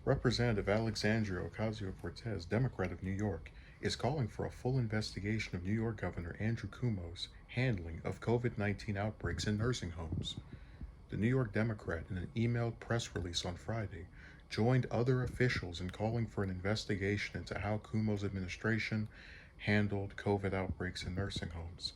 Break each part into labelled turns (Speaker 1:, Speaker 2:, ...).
Speaker 1: Representative Alexandria Ocasio-Cortez, Democrat of New York, is calling for a full investigation of New York Governor Andrew Cuomo's handling of COVID-19 outbreaks in nursing homes. The New York Democrat, in an emailed press release on Friday, joined other officials in calling for an investigation into how Cuomo's administration handled COVID outbreaks in nursing homes.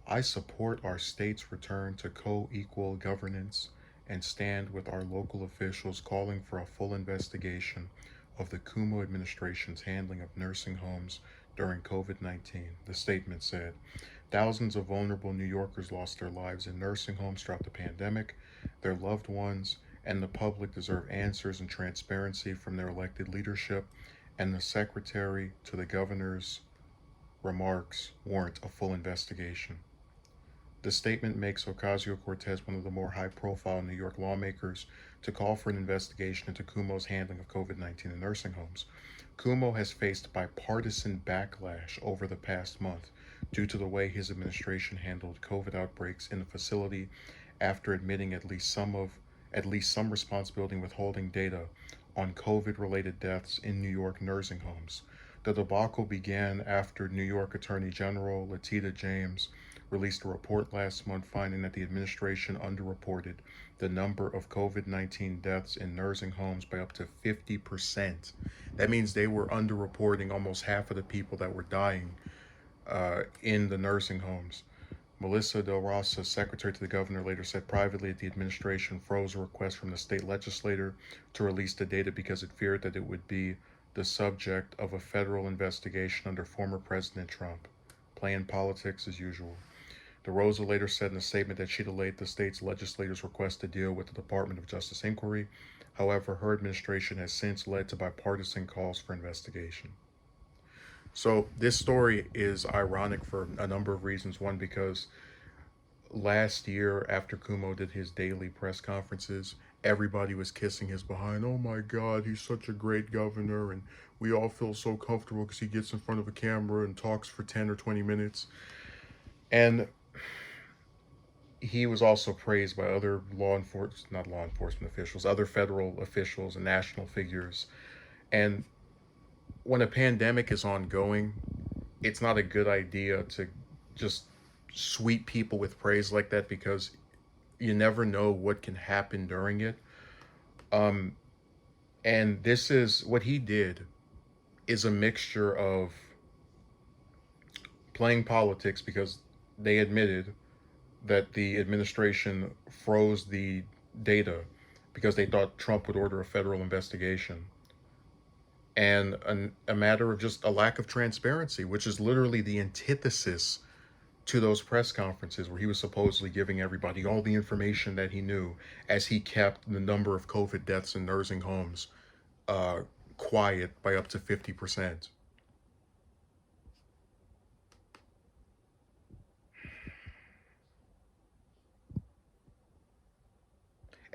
Speaker 1: I support our state's return to co equal governance and stand with our local officials calling for a full investigation of the Cuomo administration's handling of nursing homes during COVID 19, the statement said. Thousands of vulnerable New Yorkers lost their lives in nursing homes throughout the pandemic. Their loved ones and the public deserve answers and transparency from their elected leadership, and the secretary to the governor's remarks warrant a full investigation. The statement makes Ocasio Cortez one of the more high profile New York lawmakers to call for an investigation into Cuomo's handling of COVID 19 in nursing homes. Cuomo has faced bipartisan backlash over the past month due to the way his administration handled COVID outbreaks in the facility after admitting at least some responsibility in withholding data on COVID related deaths in New York nursing homes. The debacle began after New York Attorney General Letitia James released a report last month finding that the administration underreported the number of COVID 19 deaths in nursing homes by up to 50%. That means they were underreporting almost half of the people that were dying in the nursing homes. Melissa Del Rosa, secretary to the governor, later said privately that the administration froze a request from the state legislature to release the data because it feared that it would be the subject of a federal investigation under former President Trump. Playing politics as usual. De Rosa later said in a statement that she delayed the state's legislator's request to deal with the Department of Justice inquiry. However, her administration has since led to bipartisan calls for investigation. So, this story is ironic for a number of reasons. One, because last year, after Kumo did his daily press conferences, everybody was kissing his behind. Oh my God, he's such a great governor, and we all feel so comfortable because he gets in front of a camera and talks for 10 or 20 minutes. And he was also praised by other not law enforcement officials, other federal officials and national figures. And when a pandemic is ongoing, it's not a good idea to just sweep people with praise like that because you never know what can happen during it. Um, and this is what he did is a mixture of playing politics because they admitted that the administration froze the data because they thought Trump would order a federal investigation, and a matter of just a lack of transparency, which is literally the antithesis to those press conferences where he was supposedly giving everybody all the information that he knew as he kept the number of COVID deaths in nursing homes uh, quiet by up to 50%.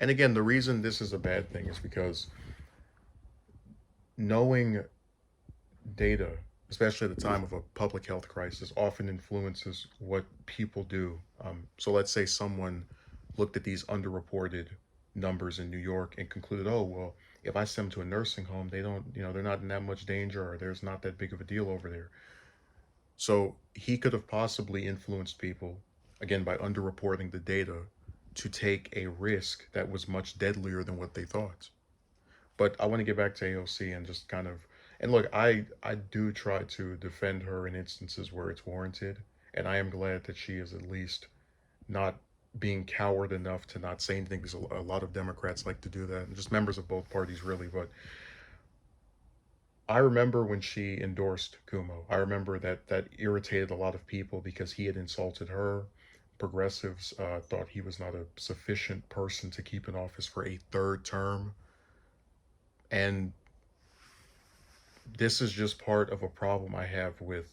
Speaker 1: And again, the reason this is a bad thing is because knowing data, especially at the time of a public health crisis, often influences what people do. So let's say someone looked at these underreported numbers in New York and concluded, oh, well, if I send them to a nursing home, they don't, they're not in that much danger or there's not that big of a deal over there. So he could have possibly influenced people, again, by underreporting the data to take a risk that was much deadlier than what they thought. But I want to get back to AOC and just kind of and look, I do try to defend her in instances where it's warranted, and I am glad that she is at least not being coward enough to not say anything because a lot of Democrats like to do that, and just members of both parties really. But I remember when she endorsed Kumo. I remember that irritated a lot of people because he had insulted her. Progressives thought he was not a sufficient person to keep in office for a third term. And this is just part of a problem I have with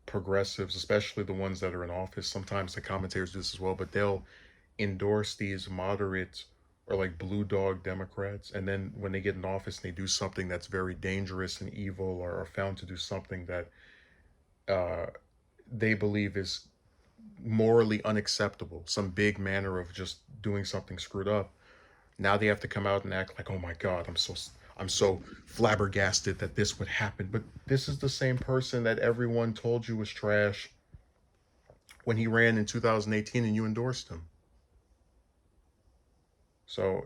Speaker 1: progressives, especially the ones that are in office. Sometimes the commentators do this as well, but they'll endorse these moderate or like blue dog Democrats. And then when they get in office and they do something that's very dangerous and evil or are found to do something that uh, they believe is morally unacceptable, some big manner of just doing something screwed up, Now they have to come out and act like, oh my God, I'm so flabbergasted that this would happen. But this is the same person that everyone told you was trash when he ran in 2018 and you endorsed him. So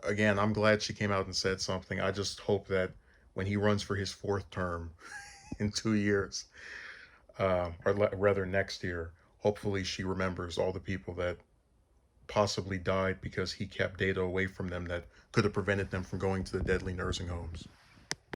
Speaker 1: again, I'm glad she came out and said something. I just hope that when he runs for his fourth term in 2 years, or rather next year, hopefully she remembers all the people that possibly died because he kept data away from them that could have prevented them from going to the deadly nursing homes.